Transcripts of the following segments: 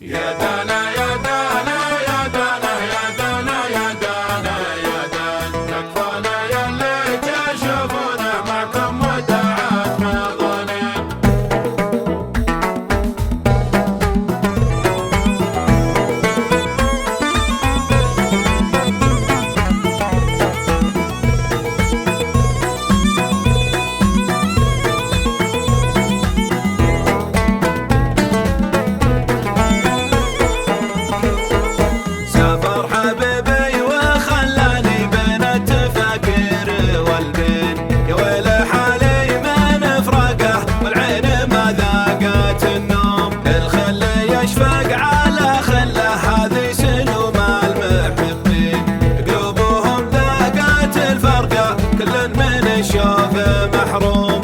يا دانا يا دانا يا دانا يا دانا يا دانا يا دانا تكفانا يلي تشوفونا معكم وداعات مظالم.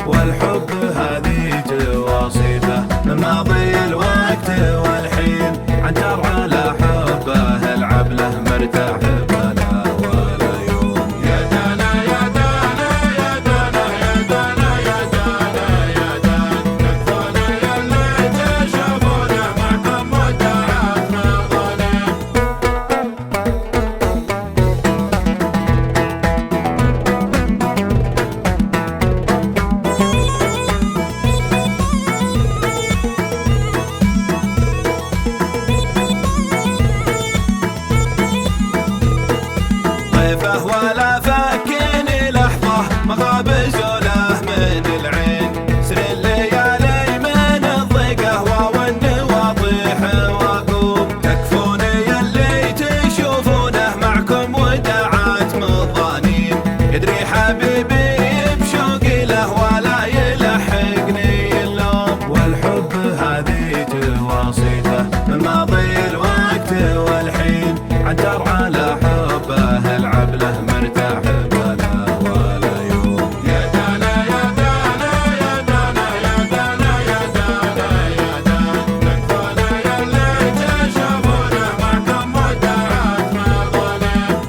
والحب هذه وصيفة من ماضي الوقت والحين، عنتر على حبه العبله مرتاح بلا ولا يوم. يا دانا يا دانا يا دانا يا دانا يا دانا يا دانا تكفانا يلي تشوفونا معكم وداعات مظالم. ولا فكني لحظة مغاب زوله من العين، سر الليالي من الضيقة وون واضح واقوم، تكفوني يلي تشوفونه معكم وداعات مظانين، يدري حبيبي بشوقي له ولا يلحقني اللوم. والحب هذه وصيفة من ماضي الوقت والحين، عنتر على حبه العبله مرتاح بلا ولا يوم. يا دانا يا دانا يا دانا يا دانا يا دانا يا دانا تكفانا يلي تشوفونا معكم وداعات مظالم.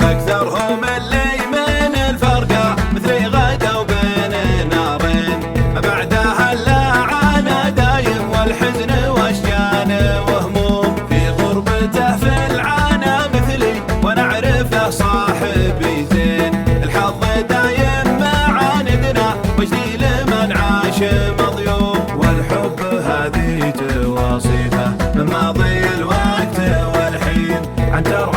أكثرهم اللي من الفرقة مثلي غدا وبين نارين، ما بعدها اللعنة دايم والحزن واشجان وهموم، في غربته في العانى مثلي وانا اعرفه صاحبي زين، الحظ دايم معاندنا وجدي لمن عاش مظلوم. والحب هذه وصيفة من ماضي الوقت والحين، عنتر